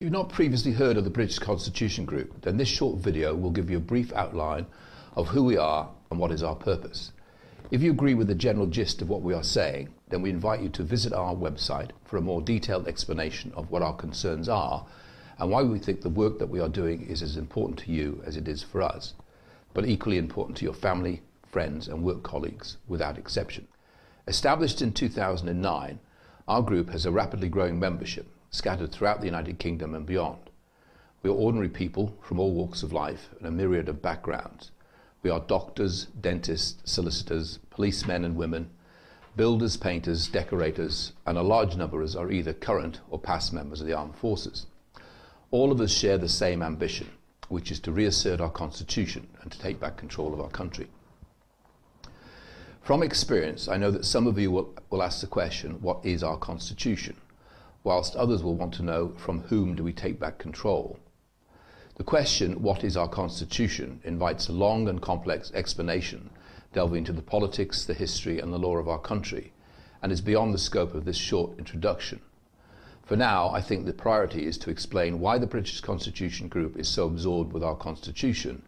If you've not previously heard of the British Constitution Group, then this short video will give you a brief outline of who we are and what is our purpose. If you agree with the general gist of what we are saying, then we invite you to visit our website for a more detailed explanation of what our concerns are and why we think the work that we are doing is as important to you as it is for us, but equally important to your family, friends and work colleagues without exception. Established in 2009, our group has a rapidly growing membership scattered throughout the United Kingdom and beyond. We are ordinary people from all walks of life and a myriad of backgrounds. We are doctors, dentists, solicitors, policemen and women, builders, painters, decorators, and a large number of us are either current or past members of the armed forces. All of us share the same ambition, which is to reassert our constitution and to take back control of our country. From experience, I know that some of you will ask the question, what is our constitution? Whilst others will want to know, from whom do we take back control? The question, what is our constitution, invites a long and complex explanation delving into the politics, the history and the law of our country, and is beyond the scope of this short introduction. For now, I think the priority is to explain why the British Constitution Group is so absorbed with our constitution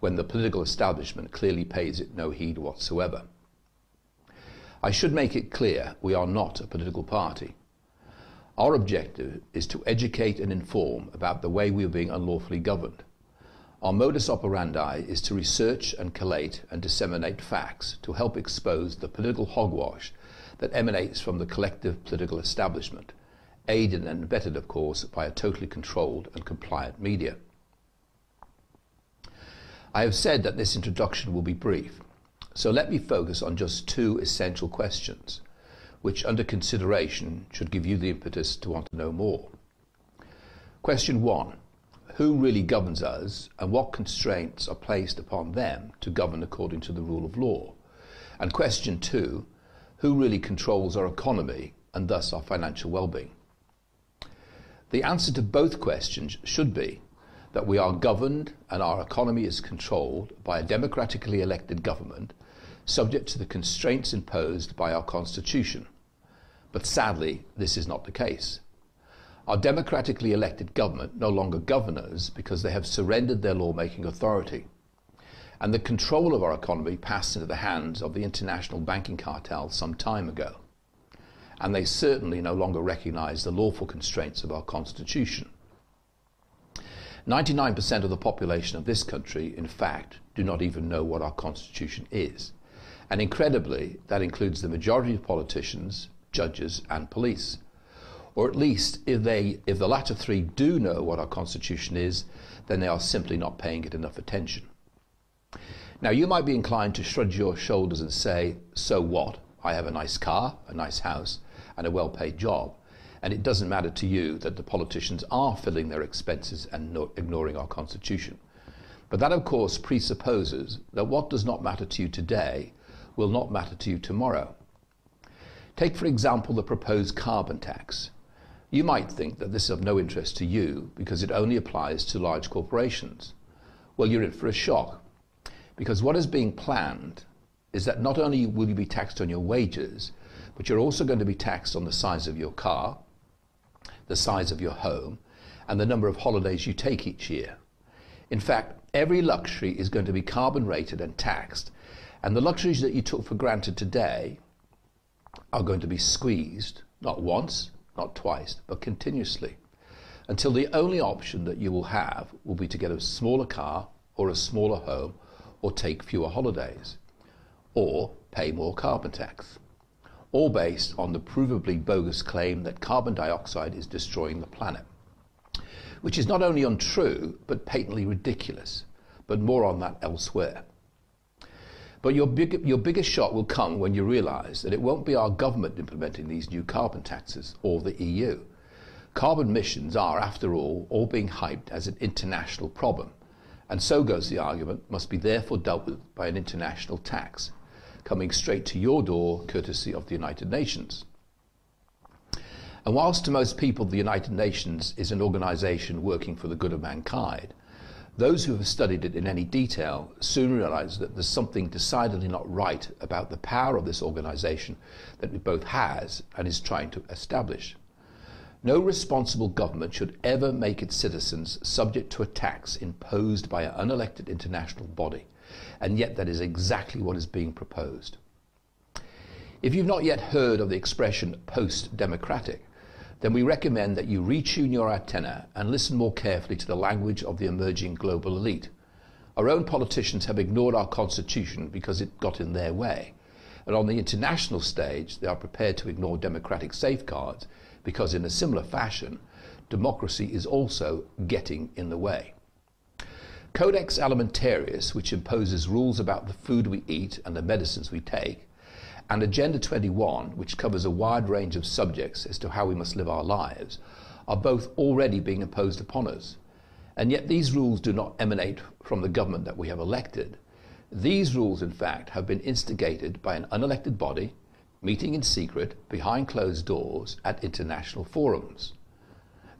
when the political establishment clearly pays it no heed whatsoever. I should make it clear we are not a political party. Our objective is to educate and inform about the way we are being unlawfully governed. Our modus operandi is to research and collate and disseminate facts to help expose the political hogwash that emanates from the collective political establishment, aided and abetted, of course, by a totally controlled and compliant media. I have said that this introduction will be brief, so let me focus on just two essential questions, which under consideration should give you the impetus to want to know more. Question 1. Who really governs us and what constraints are placed upon them to govern according to the rule of law? And question 2. Who really controls our economy and thus our financial well-being? The answer to both questions should be that we are governed and our economy is controlled by a democratically elected government subject to the constraints imposed by our constitution. But sadly, this is not the case. Our democratically elected government no longer govern us because they have surrendered their lawmaking authority. And the control of our economy passed into the hands of the international banking cartel some time ago. And they certainly no longer recognize the lawful constraints of our constitution. 99% of the population of this country, in fact, do not even know what our constitution is. And incredibly, that includes the majority of politicians, judges and police. Or at least if the latter three do know what our constitution is, then they are simply not paying it enough attention. Now you might be inclined to shrug your shoulders and say, so what? I have a nice car, a nice house and a well-paid job, and it doesn't matter to you that the politicians are filling their expenses and ignoring our constitution. But that of course presupposes that what does not matter to you today will not matter to you tomorrow. Take for example the proposed carbon tax. You might think that this is of no interest to you because it only applies to large corporations. Well, you're in for a shock, because what is being planned is that not only will you be taxed on your wages, but you're also going to be taxed on the size of your car, the size of your home, and the number of holidays you take each year. In fact, every luxury is going to be carbon rated and taxed, and the luxuries that you took for granted today are going to be squeezed, not once, not twice, but continuously, until the only option that you will have will be to get a smaller car or a smaller home or take fewer holidays or pay more carbon tax, all based on the provably bogus claim that carbon dioxide is destroying the planet, which is not only untrue but patently ridiculous, but more on that elsewhere. But your biggest shock will come when you realise that it won't be our government implementing these new carbon taxes or the EU. Carbon emissions are, after all being hyped as an international problem, and so goes the argument, must be therefore dealt with by an international tax, coming straight to your door courtesy of the United Nations. And whilst to most people the United Nations is an organisation working for the good of mankind, those who have studied it in any detail soon realise that there's something decidedly not right about the power of this organisation that it both has and is trying to establish. No responsible government should ever make its citizens subject to a tax imposed by an unelected international body, and yet that is exactly what is being proposed. If you've not yet heard of the expression post-democratic, then we recommend that you retune your antenna and listen more carefully to the language of the emerging global elite. Our own politicians have ignored our constitution because it got in their way. And on the international stage, they are prepared to ignore democratic safeguards because in a similar fashion, democracy is also getting in the way. Codex Alimentarius, which imposes rules about the food we eat and the medicines we take, and Agenda 21, which covers a wide range of subjects as to how we must live our lives, are both already being imposed upon us. And yet these rules do not emanate from the government that we have elected. These rules, in fact, have been instigated by an unelected body, meeting in secret, behind closed doors, at international forums.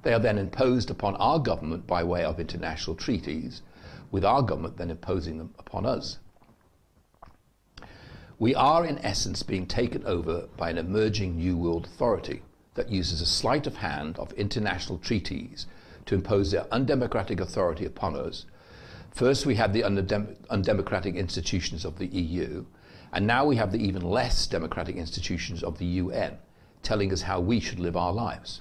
They are then imposed upon our government by way of international treaties, with our government then imposing them upon us. We are, in essence, being taken over by an emerging New World authority that uses a sleight of hand of international treaties to impose their undemocratic authority upon us. First, we had the undemocratic institutions of the EU, and now we have the even less democratic institutions of the UN, telling us how we should live our lives.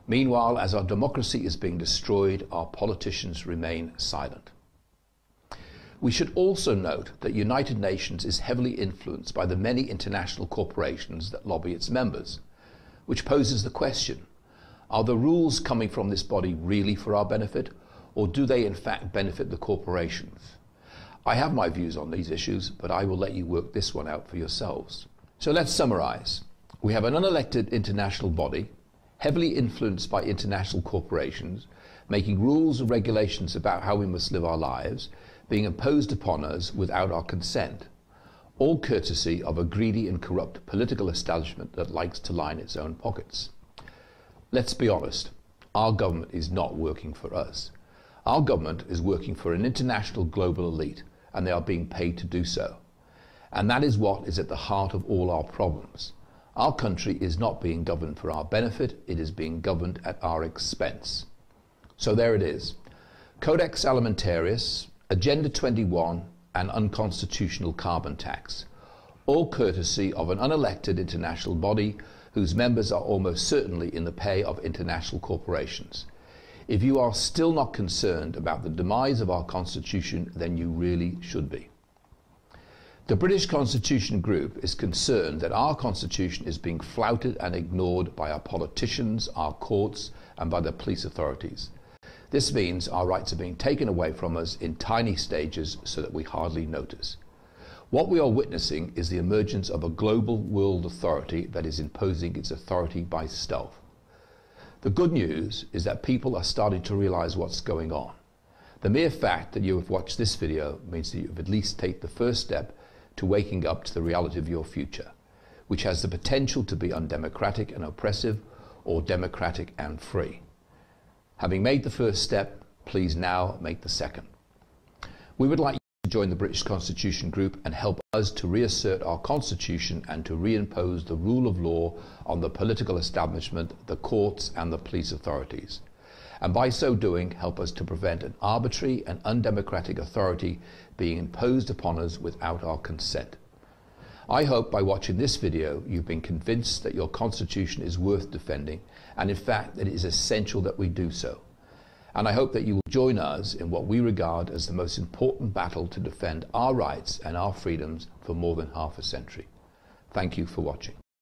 Meanwhile, as our democracy is being destroyed, our politicians remain silent. We should also note that United Nations is heavily influenced by the many international corporations that lobby its members, which poses the question, are the rules coming from this body really for our benefit, or do they in fact benefit the corporations? I have my views on these issues, but I will let you work this one out for yourselves. So let's summarize. We have an unelected international body, heavily influenced by international corporations, making rules and regulations about how we must live our lives, being imposed upon us without our consent, all courtesy of a greedy and corrupt political establishment that likes to line its own pockets. Let's be honest, our government is not working for us. Our government is working for an international global elite, and they are being paid to do so. And that is what is at the heart of all our problems. Our country is not being governed for our benefit, it is being governed at our expense. So there it is. Codex Alimentarius, Agenda 21, and unconstitutional carbon tax, all courtesy of an unelected international body whose members are almost certainly in the pay of international corporations. If you are still not concerned about the demise of our constitution, then you really should be. The British Constitution Group is concerned that our constitution is being flouted and ignored by our politicians, our courts, and by the police authorities. This means our rights are being taken away from us in tiny stages so that we hardly notice. What we are witnessing is the emergence of a global world authority that is imposing its authority by stealth. The good news is that people are starting to realize what's going on. The mere fact that you have watched this video means that you have at least taken the first step to waking up to the reality of your future, which has the potential to be undemocratic and oppressive, or democratic and free. Having made the first step, please now make the second. We would like you to join the British Constitution Group and help us to reassert our constitution and to reimpose the rule of law on the political establishment, the courts and the police authorities. And by so doing, help us to prevent an arbitrary and undemocratic authority being imposed upon us without our consent. I hope by watching this video you've been convinced that your constitution is worth defending, and in fact that it is essential that we do so. And I hope that you will join us in what we regard as the most important battle to defend our rights and our freedoms for more than half a century. Thank you for watching.